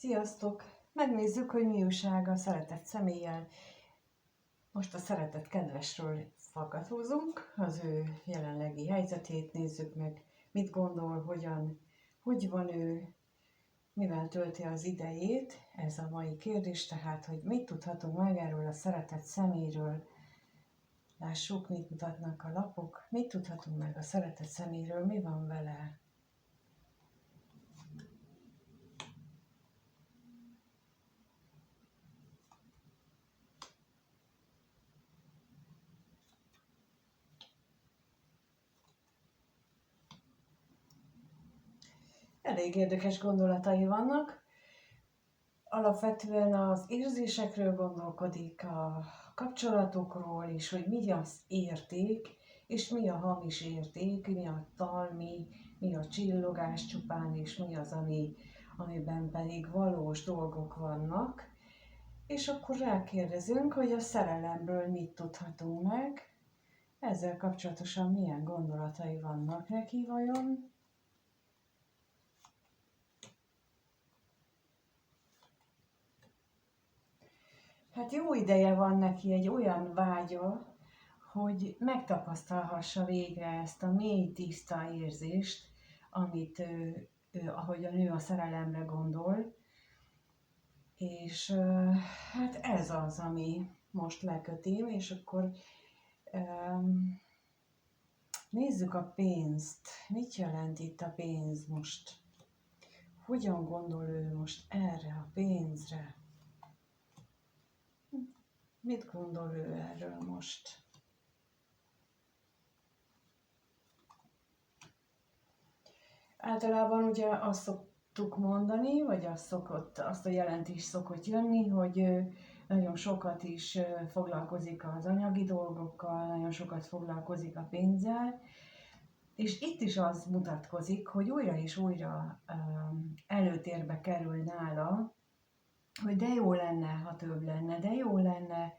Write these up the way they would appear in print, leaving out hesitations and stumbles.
Sziasztok! Megnézzük, hogy mi újság a szeretett személlyel. Most a szeretett kedvesről faggatózunk, az ő jelenlegi helyzetét nézzük meg, mit gondol, hogy van ő, mivel tölti az idejét. Ez a mai kérdés, tehát, hogy mit tudhatunk meg erről a szeretett személyről. Lássuk, mit mutatnak a lapok, mit tudhatunk meg a szeretett személyről, mi van vele. Elég érdekes gondolatai vannak. Alapvetően az érzésekről gondolkodik, a kapcsolatokról is, hogy mi az érték, és mi a hamis érték, mi a talmi, mi a csillogás csupán, és mi az, amiben pedig valós dolgok vannak. És akkor rákérdezünk, hogy a szerelemről mit tudhatunk meg, ezzel kapcsolatosan milyen gondolatai vannak neki vajon. Hát jó ideje van neki egy olyan vágya, hogy megtapasztalhassa végre ezt a mély, tiszta érzést, amit ahogy a nő a szerelemre gondol. És hát ez az, ami most lekötém, és akkor nézzük a pénzt. Mit jelent itt a pénz most? Hogyan gondol ő most erre a pénzre? Mit gondol ő erről most? Általában ugye azt szoktuk mondani, vagy azt a jelentés szokott jönni, hogy nagyon sokat is foglalkozik az anyagi dolgokkal, nagyon sokat foglalkozik a pénzzel, és itt is az mutatkozik, hogy újra és újra előtérbe kerül nála, hogy de jó lenne, ha több lenne, de jó lenne,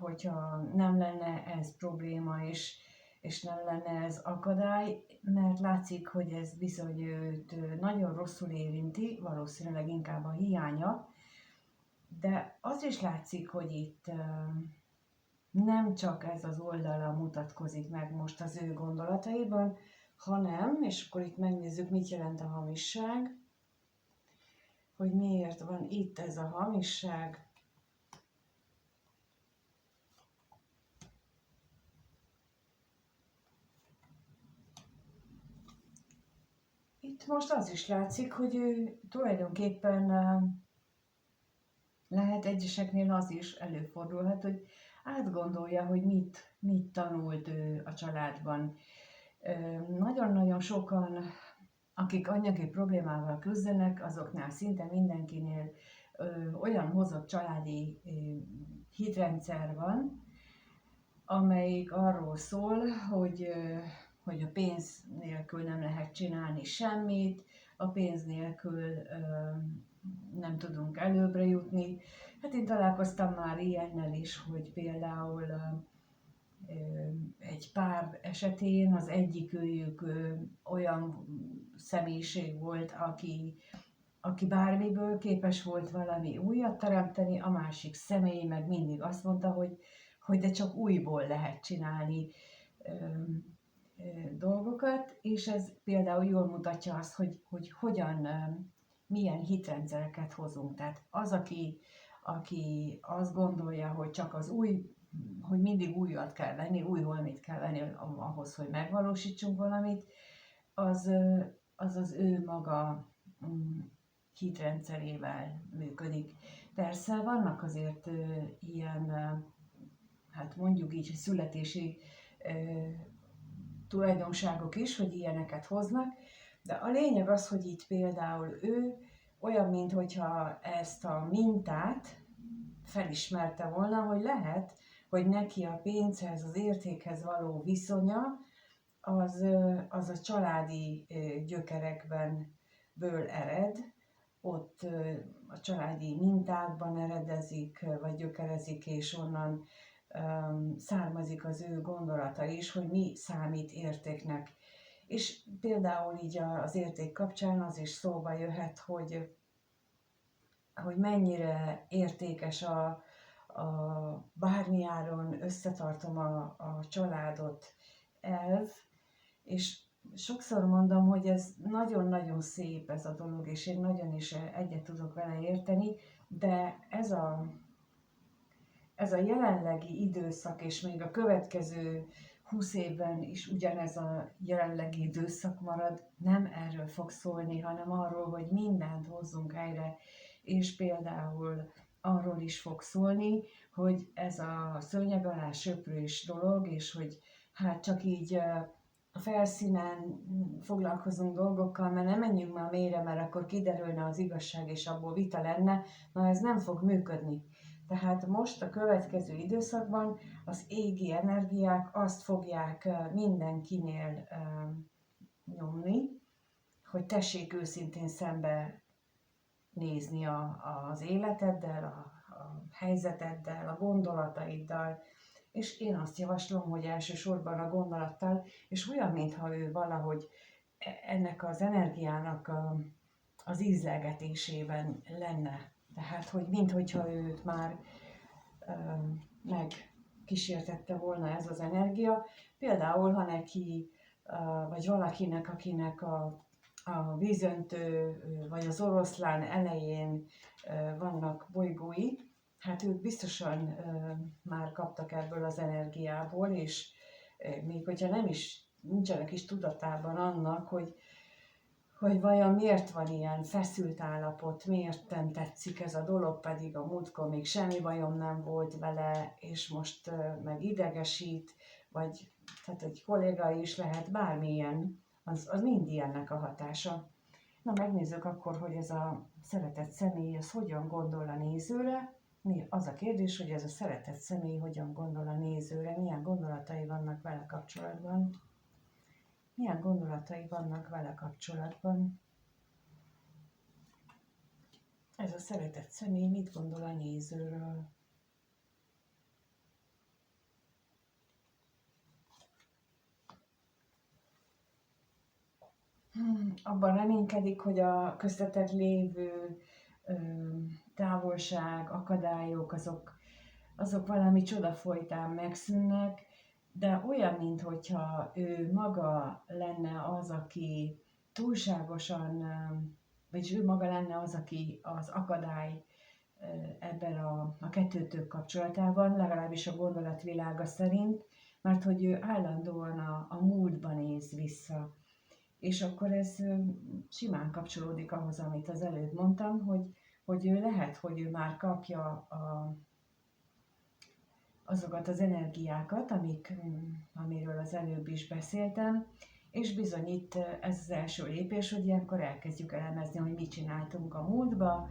hogyha nem lenne ez probléma, és nem lenne ez akadály, mert látszik, hogy ez bizony őt nagyon rosszul érinti, valószínűleg inkább a hiánya, de az is látszik, hogy itt nem csak ez az oldala mutatkozik meg most az ő gondolataiban, hanem, és akkor itt megnézzük, mit jelent a hamisság, hogy miért van itt ez a hamisság. Itt most az is látszik, hogy ő tulajdonképpen lehet egyeseknél az is előfordulhat, hogy átgondolja, hogy mit tanult ő a családban. Nagyon-nagyon sokan, akik anyagi problémával küzdenek, azoknál szinte mindenkinél olyan hozott családi hitrendszer van, amelyik arról szól, hogy a pénz nélkül nem lehet csinálni semmit, a pénz nélkül nem tudunk előbbre jutni. Hát én találkoztam már ilyennel is, hogy például egy pár esetén az egyikőjük olyan személyiség volt, aki bármiből képes volt valami újat teremteni, a másik személy meg mindig azt mondta, hogy de csak újból lehet csinálni dolgokat, és ez például jól mutatja azt, hogy hogyan, milyen hitrendszereket hozunk. Tehát az, aki azt gondolja, hogy csak az új, hogy mindig újat kell venni, új holmit kell venni ahhoz, hogy megvalósítsunk valamit, az ő maga hitrendszerével működik. Persze vannak azért ilyen, hát mondjuk így, születési tulajdonságok is, hogy ilyeneket hoznak, de a lényeg az, hogy itt például ő olyan, mintha ezt a mintát felismerte volna, hogy lehet, hogy neki a pénzhez, az értékhez való viszonya az a családi gyökerekből ered, ott a családi mintákban eredezik, vagy gyökerezik, és onnan származik az ő gondolata is, hogy mi számít értéknek. És például így az érték kapcsán az is szóba jöhet, hogy hogy mennyire értékes a bármiáron összetartom a családot elv, és sokszor mondom, hogy ez nagyon-nagyon szép ez a dolog, és én nagyon is egyet tudok vele érteni, de ez a jelenlegi időszak, és még a következő 20 évben is ugyanez a jelenlegi időszak marad, nem erről fog szólni, hanem arról, hogy mindent hozzunk helyre, és például arról is fog szólni, hogy ez a szőnyeg alá söprős dolog, és hogy hát csak így a felszínen foglalkozunk dolgokkal, mert nem menjünk már mélyre, mert akkor kiderülne az igazság, és abból vita lenne, na ez nem fog működni. Tehát most a következő időszakban az égi energiák azt fogják mindenkinél nyomni, hogy tessék őszintén szembe nézni az életeddel, a helyzeteddel, a gondolataiddal, és én azt javaslom, hogy elsősorban a gondolattal, és olyan, mintha ő valahogy ennek az energiának az ízlelgetésében lenne. Tehát, hogy minthogyha őt már megkísértette volna ez az energia. Például, ha neki, vagy valakinek, akinek a vízöntő, vagy az oroszlán elején vannak bolygói, hát ők biztosan már kaptak ebből az energiából, és még hogyha nem is, nincsenek is tudatában annak, hogy vajon miért van ilyen feszült állapot, miért nem tetszik ez a dolog, pedig a múltkor még semmi bajom nem volt vele, és most meg idegesít, vagy tehát egy kolléga is lehet, bármilyen, az mind ilyennek a hatása. Na megnézzük akkor, hogy ez a szeretett személy, az hogyan gondol a nézőre. Az a kérdés, hogy ez a szeretett személy hogyan gondol a nézőre, milyen gondolatai vannak vele kapcsolatban. Milyen gondolatai vannak vele kapcsolatban? Ez a szeretett személy mit gondol a nézőről? Abban reménykedik, hogy a köztetek lévő távolság, akadályok, azok valami csoda folytán megszűnnek, de olyan, mintha ő maga lenne az, aki túlságosan, vagyis ő maga lenne az, aki az akadály ebben a kettőtök kapcsolatában, legalábbis a gondolatvilága szerint, mert hogy ő állandóan a múltban néz vissza. És akkor ez simán kapcsolódik ahhoz, amit az előbb mondtam, hogy ő lehet, hogy ő már kapja azokat az energiákat, amiről az előbb is beszéltem, és bizony itt ez az első lépés, hogy ilyenkor elkezdjük elemezni, hogy mit csináltunk a múltba,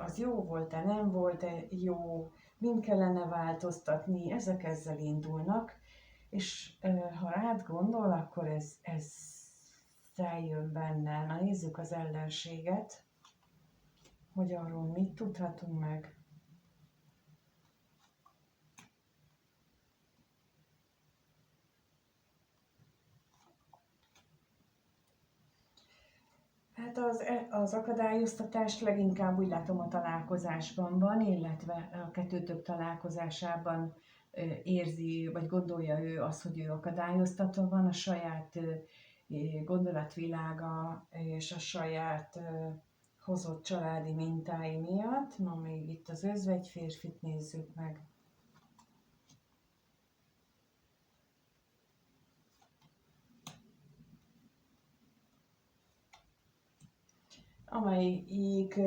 az jó volt-e, nem volt-e jó, mind kellene változtatni, ezek ezzel indulnak, és ha rád gondol, akkor ez feljön benne. Na nézzük az ellenséget, hogy arról mit tudhatunk meg. Hát az akadályoztatást leginkább úgy látom a találkozásban van, illetve a kettőtök találkozásában érzi, vagy gondolja ő azt, hogy ő akadályoztatva van a saját gondolatvilága és a saját hozott családi mintái miatt. Ma még itt az özvegy férfit nézzük meg. Amelyik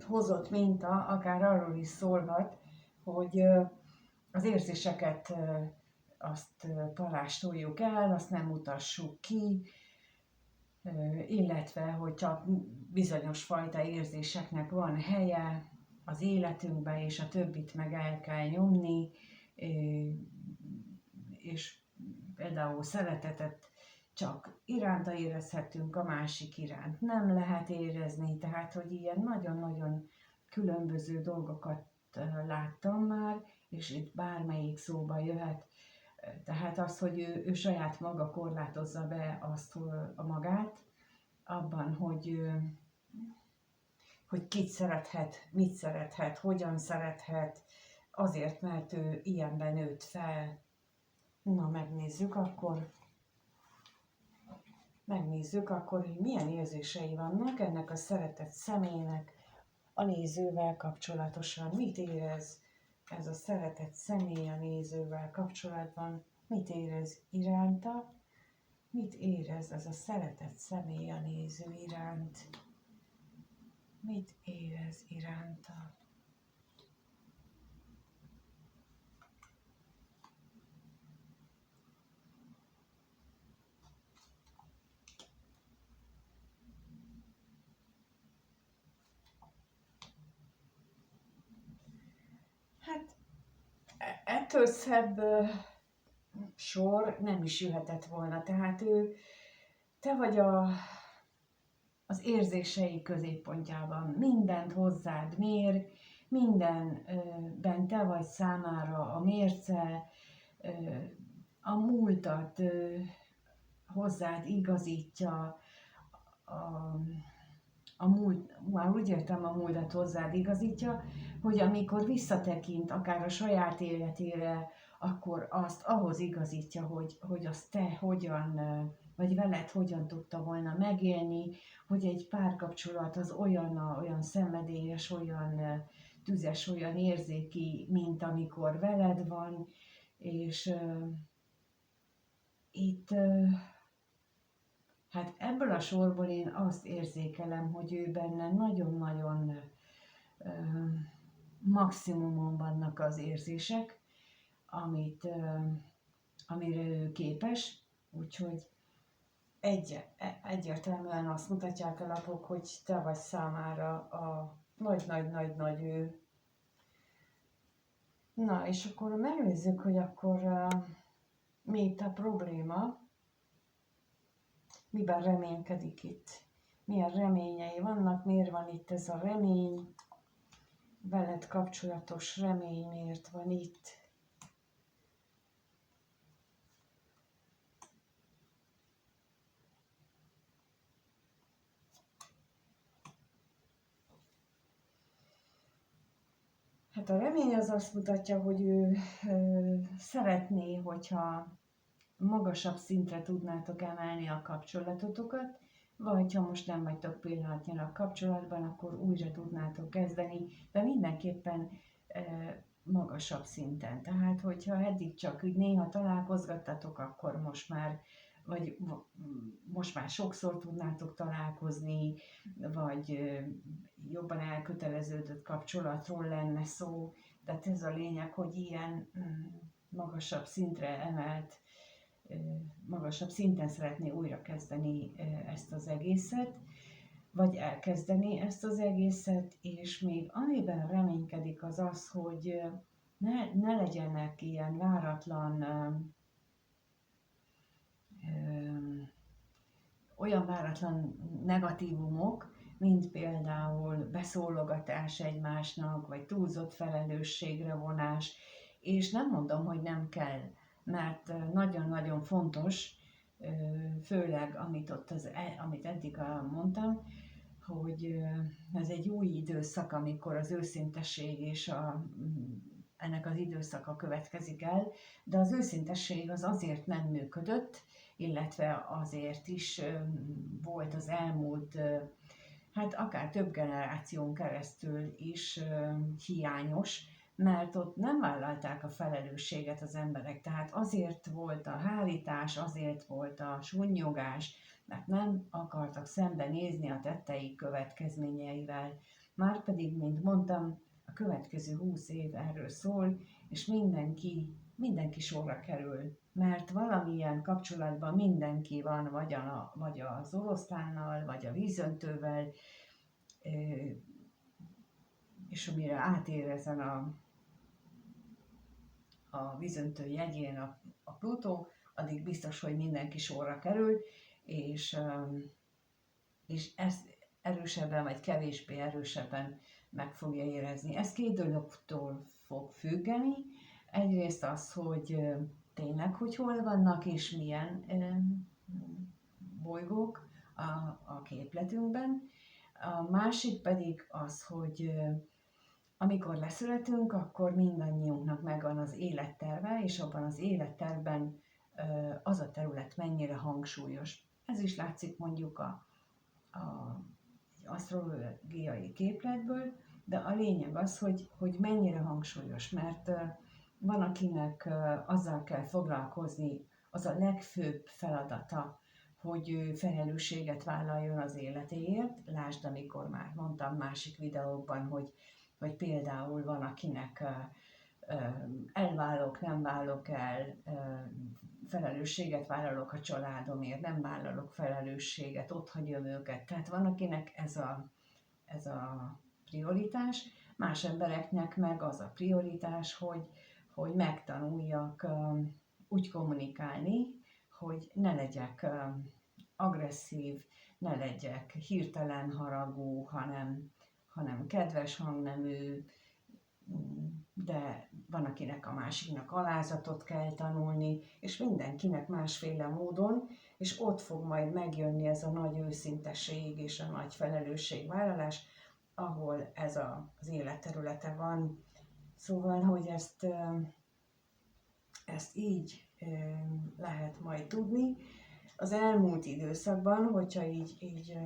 hozott minta akár arról is szólhat, hogy az érzéseket azt parástoljuk el, azt nem mutassuk ki, illetve hogy csak bizonyos fajta érzéseknek van helye az életünkben, és a többit meg el kell nyomni, és például szeretetet csak iránta érezhetünk, a másik iránt nem lehet érezni, tehát hogy ilyen nagyon-nagyon különböző dolgokat láttam már, és itt bármelyik szóba jöhet. Tehát az, hogy ő saját maga korlátozza be azt a magát abban, hogy hogy kit szerethet, mit szerethet, hogyan szerethet, azért, mert ő ilyenben nőtt fel. Na, megnézzük akkor, hogy milyen érzései vannak ennek a szeretett személynek a nézővel kapcsolatosan. Mit érez ez a szeretett személy a nézővel kapcsolatban? Mit érez iránta? Mit érez ez a szeretett személy a néző iránt? Mit érez iránta? Hát ettől szebb sor nem is jöhetett volna. Tehát te vagy az érzései középpontjában. Mindent hozzád mér, mindenben te vagy számára a mérce, a múltat hozzád igazítja, már úgy értem, a múltat hozzád igazítja, hogy amikor visszatekint akár a saját életére, akkor azt ahhoz igazítja, hogy azt te hogyan, vagy veled hogyan tudta volna megélni, hogy egy párkapcsolat az olyan szenvedélyes, olyan tüzes, olyan érzéki, mint amikor veled van, és itt hát ebből a sorból én azt érzékelem, hogy ő benne nagyon-nagyon maximumon vannak az érzések, amire ő képes, úgyhogy egyértelműen azt mutatják a lapok, hogy te vagy számára a nagy-nagy-nagy-nagy ő. Na, és akkor megnézzük, hogy akkor mi itt a probléma, miben reménykedik itt, milyen reményei vannak, miért van itt ez a remény, veled kapcsolatos remény miért van itt. Hát a remény az azt mutatja, hogy ő szeretné, hogyha magasabb szintre tudnátok emelni a kapcsolatotokat, vagy ha most nem vagytok pillanatnyilag kapcsolatban, akkor újra tudnátok kezdeni, de mindenképpen magasabb szinten. Tehát, hogyha eddig csak úgy néha találkozgattatok, akkor most már sokszor tudnátok találkozni, vagy jobban elköteleződött kapcsolatról lenne szó. Tehát ez a lényeg, hogy ilyen magasabb szintre emelt, magasabb szinten szeretné újra kezdeni ezt az egészet, vagy elkezdeni ezt az egészet, és még amiben reménykedik az az, hogy ne legyenek ilyen váratlan, olyan váratlan negatívumok, mint például beszólogatás egymásnak, vagy túlzott felelősségre vonás, és nem mondom, hogy nem kell, mert nagyon-nagyon fontos, főleg amit eddig mondtam, hogy ez egy új időszak, amikor az őszintesség és ennek az időszaka következik el, de az őszintesség az azért nem működött, illetve azért is volt az elmúlt, hát akár több generáción keresztül is hiányos, mert ott nem vállalták a felelősséget az emberek, tehát azért volt a hárítás, azért volt a sunnyogás, mert nem akartak szembenézni a tetteik következményeivel. Márpedig, mint mondtam, a következő 20 év erről szól, és mindenki sorra kerül, mert valamilyen kapcsolatban mindenki van, vagy az oroszlánnal, vagy a vízöntővel, és amire átér ezen a vízöntő jegyén a Plutó, addig biztos, hogy mindenki sorra kerül, és ezt erősebben vagy kevésbé erősebben meg fogja érezni. Ez két dologtól fog függeni. Egyrészt az, hogy tényleg, hogy hol vannak és milyen bolygók a képletünkben. A másik pedig az, hogy amikor leszületünk, akkor mindannyiunknak megvan az életterve, és abban az élettervben az a terület mennyire hangsúlyos. Ez is látszik mondjuk egy asztrológiai képletből, de a lényeg az, hogy mennyire hangsúlyos, mert van, akinek azzal kell foglalkozni, az a legfőbb feladata, hogy ő felelősséget vállaljon az életéért. Lásd, amikor már mondtam másik videókban, hogy például van, akinek elválok, nem válok el, felelősséget vállalok a családomért, nem vállalok felelősséget, otthagyom őket. Tehát van, akinek ez a prioritás, más embereknek meg az a prioritás, hogy megtanuljak úgy kommunikálni, hogy ne legyek agresszív, ne legyek hirtelen haragú, hanem kedves hangnemű, de van, akinek a másiknak alázatot kell tanulni, és mindenkinek másféle módon, és ott fog majd megjönni ez a nagy őszinteség és a nagy felelősségvállalás, ahol ez az életterülete van. Szóval, hogy ezt így lehet majd tudni. Az elmúlt időszakban, hogyha így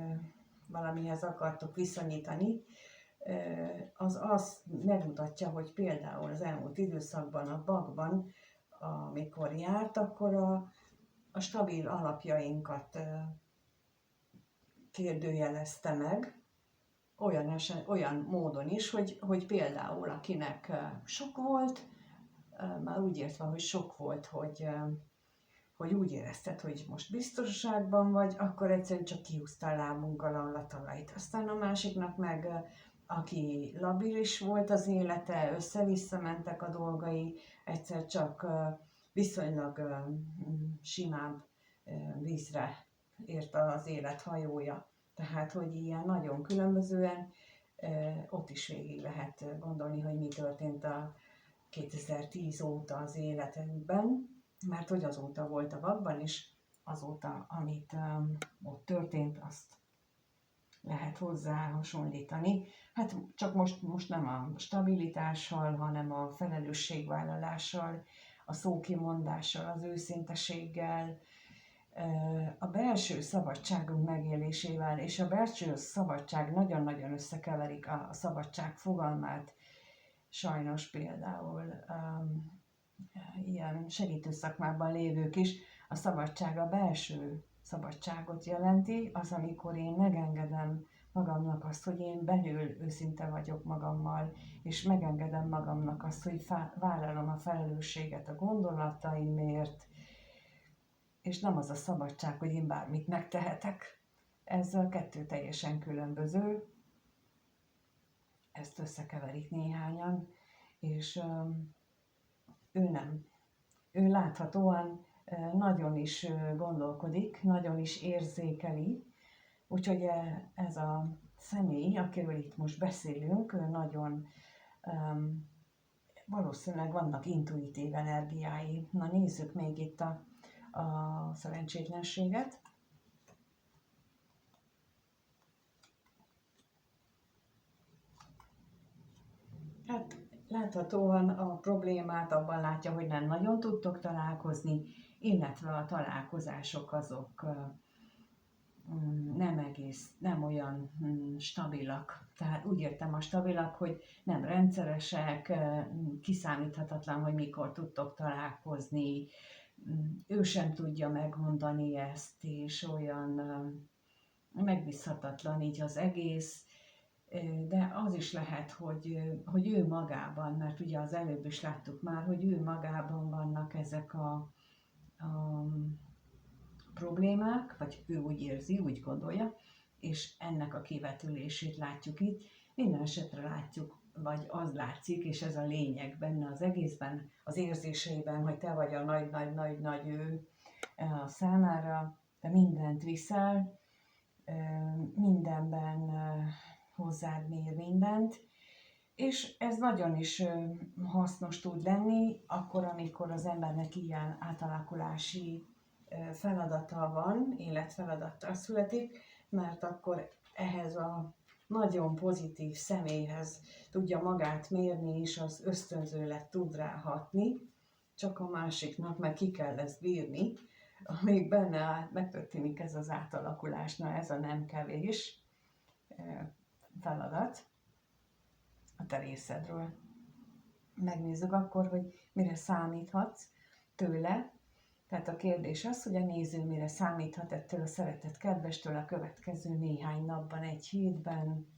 valamihez akartok viszonyítani, az azt megmutatja, hogy például az elmúlt időszakban a bakban, amikor járt, akkor a stabil alapjainkat kérdőjelezte meg, olyan módon is, hogy például akinek sok volt, már úgy értve, hogy sok volt, hogy úgy érezted, hogy most biztonságban vagy, akkor egyszerűen csak kihúztál lábunkkal alól a talajt. Aztán a másiknak meg, aki labilis volt az élete, össze-vissza mentek a dolgai, egyszer csak viszonylag simább vízre ért az élet hajója. Tehát, hogy ilyen nagyon különbözően ott is végig lehet gondolni, hogy mi történt a 2010 óta az életünkben, mert hogy azóta volt a vakban, és azóta, amit ott történt, azt lehet hozzá hasonlítani. Hát csak most nem a stabilitással, hanem a felelősségvállalással, a szókimondással, az őszinteséggel, a belső szabadságunk megélésével, és a belső szabadság nagyon-nagyon összekeverik a szabadság fogalmát. Sajnos például ilyen segítő szakmában lévők is, a szabadság a belső szabadságot jelenti, az, amikor én megengedem magamnak azt, hogy én belül őszinte vagyok magammal, és megengedem magamnak azt, hogy vállalom a felelősséget a gondolataimért, és nem az a szabadság, hogy én bármit megtehetek. Ez a kettő teljesen különböző, ezt összekeverik néhányan, és ő nem. Ő láthatóan nagyon is gondolkodik, nagyon is érzékeli, úgyhogy ez a személy, akiről itt most beszélünk, ő nagyon valószínűleg vannak intuitív energiái. Na nézzük még itt a szerencsétlenséget. Hát láthatóan a problémát abban látja, hogy nem nagyon tudtok találkozni, illetve a találkozások azok nem olyan stabilak. Tehát úgy értem a stabilak, hogy nem rendszeresek, kiszámíthatatlan, hogy mikor tudtok találkozni, ő sem tudja megmondani ezt, és olyan megbízhatatlan így az egész, de az is lehet, hogy ő magában, mert ugye az előbb is láttuk már, hogy ő magában vannak ezek a problémák, vagy ő úgy érzi, úgy gondolja, és ennek a kivetülését látjuk itt. Minden esetre látjuk, vagy az látszik, és ez a lényeg benne az egészben, az érzéseiben, hogy te vagy a nagy ő a számára, de mindent viszel, mindenben hozzád mér mindent, és ez nagyon is hasznos tud lenni, akkor, amikor az embernek ilyen átalakulási feladata van, életfeladattal születik, mert akkor ehhez a nagyon pozitív személyhez tudja magát mérni, és az ösztönzőleg tud rá hatni, csak a másiknak meg ki kell ezt bírni, amíg benne megtörténik ez az átalakulás. Na, ez a nem kevés feladat a te részedről. Megnézzük akkor, hogy mire számíthatsz tőle. Tehát a kérdés az, hogy a néző mire számíthat ettől a szeretett kedvestől a következő néhány napban, egy hétben.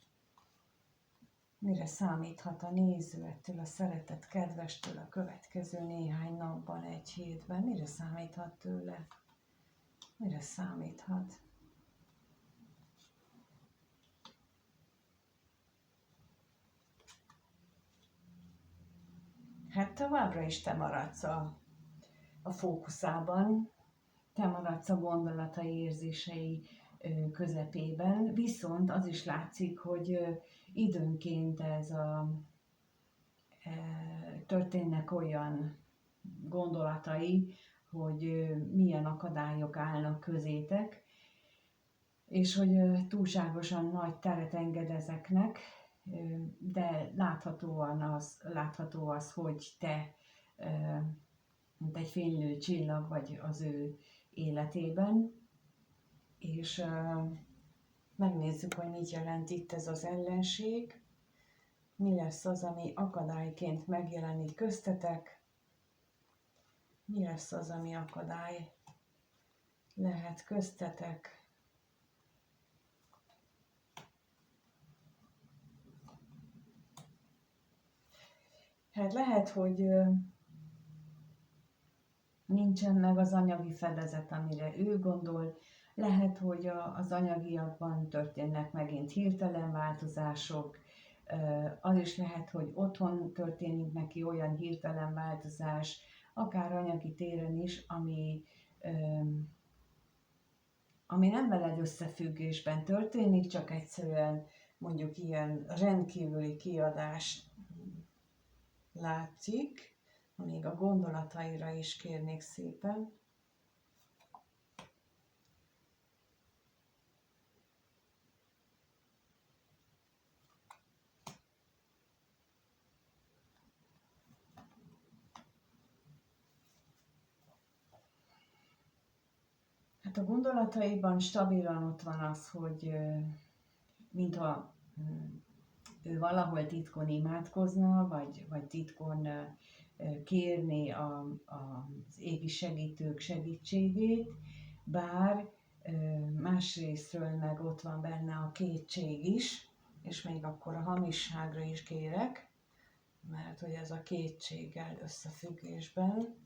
Mire számíthat a néző ettől a szeretett kedvestől a következő néhány napban, egy hétben? Mire számíthat tőle? Mire számíthat? Hát továbbra is te maradsz a fókuszában, te maradsz a gondolatai, érzései közepében, viszont az is látszik, hogy időnként történnek olyan gondolatai, hogy milyen akadályok állnak közétek, és hogy túlságosan nagy teret enged ezeknek, de látható az, hogy te, mint egy fénylő csillag vagy az ő életében, és megnézzük, hogy mit jelent itt ez az ellenség, mi lesz az, ami akadályként megjelenik köztetek, mi lesz az, ami akadály lehet köztetek. Hát lehet, hogy nincsen meg az anyagi fedezet, amire ő gondol, lehet, hogy az anyagiakban történnek megint hirtelen változások, az is lehet, hogy otthon történik neki olyan hirtelen változás, akár anyagi téren is, ami nem veled összefüggésben történik, csak egyszerűen mondjuk ilyen rendkívüli kiadás látszik, még a gondolataira is kérnék szépen. Hát a gondolataiban stabilan ott van az, hogy mintha ő valahol titkon imádkozna, vagy titkon kérni az égi segítők segítségét, bár másrésztről meg ott van benne a kétség is, és még akkor a hamisságra is kérek, mert hogy ez a kétséggel összefüggésben.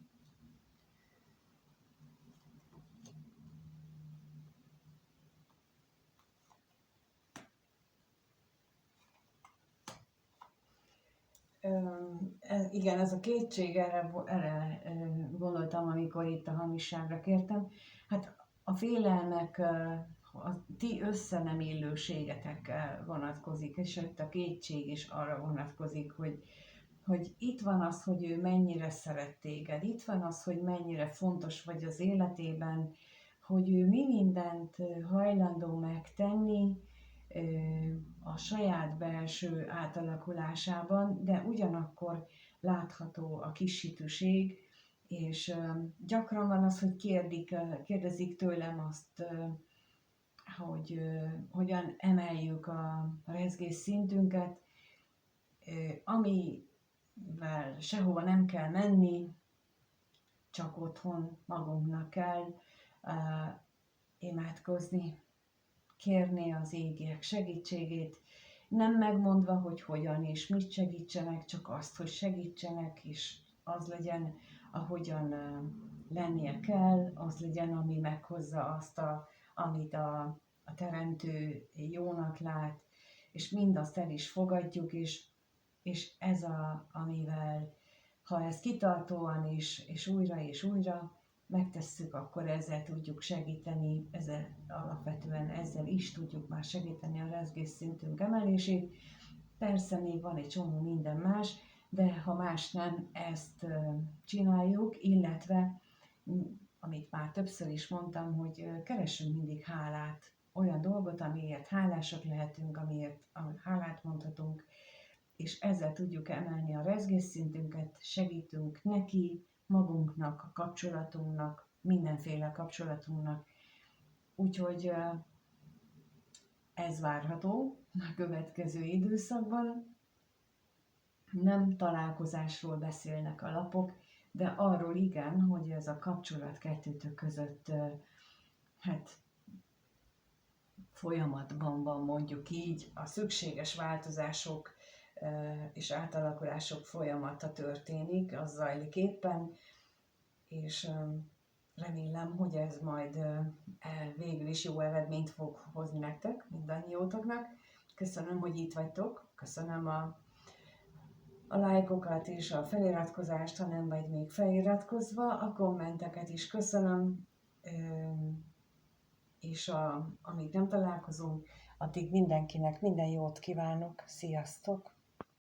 Igen, ez a kétség, erre gondoltam, amikor itt a hamisságra kértem. Hát a félelmek a ti összenemillőségetekkel vonatkozik, és itt a kétség is arra vonatkozik, hogy itt van az, hogy ő mennyire szeret téged, itt van az, hogy mennyire fontos vagy az életében, hogy ő mi mindent hajlandó megtenni, a saját belső átalakulásában, de ugyanakkor látható a kisítőség, és gyakran van az, hogy kérdezik tőlem azt, hogy hogyan emeljük a rezgés szintünket, amivel sehova nem kell menni, csak otthon magunknak kell imádkozni, kérni az égiek segítségét, nem megmondva, hogy hogyan és mit segítsenek, csak azt, hogy segítsenek, és az legyen, ahogyan lennie kell, az legyen, ami meghozza azt, amit a teremtő jónak lát, és mindazt el is fogadjuk, és ez amivel, ha ez kitartóan és újra megtesszük, akkor ezzel tudjuk segíteni, alapvetően ezzel is tudjuk már segíteni a rezgésszintünk emelését. Persze még van egy csomó minden más, de ha más nem, ezt csináljuk, illetve, amit már többször is mondtam, hogy keressünk mindig hálát olyan dolgot, amiért hálásak lehetünk, amiért hálát mondhatunk, és ezzel tudjuk emelni a rezgésszintünket, segítünk neki, magunknak, a kapcsolatunknak, mindenféle kapcsolatunknak. Úgyhogy ez várható a következő időszakban. Nem találkozásról beszélnek a lapok, de arról igen, hogy ez a kapcsolat kettőtök között hát folyamatban van, mondjuk így, a szükséges változások és átalakulások folyamata történik, az zajlik éppen, és remélem, hogy ez majd végül is jó eredményt fog hozni nektek, mindannyiótoknak. Köszönöm, hogy itt vagytok, köszönöm a lájkokat és a feliratkozást, ha nem vagy még feliratkozva, a kommenteket is köszönöm, és amíg nem találkozunk, addig mindenkinek minden jót kívánok, sziasztok!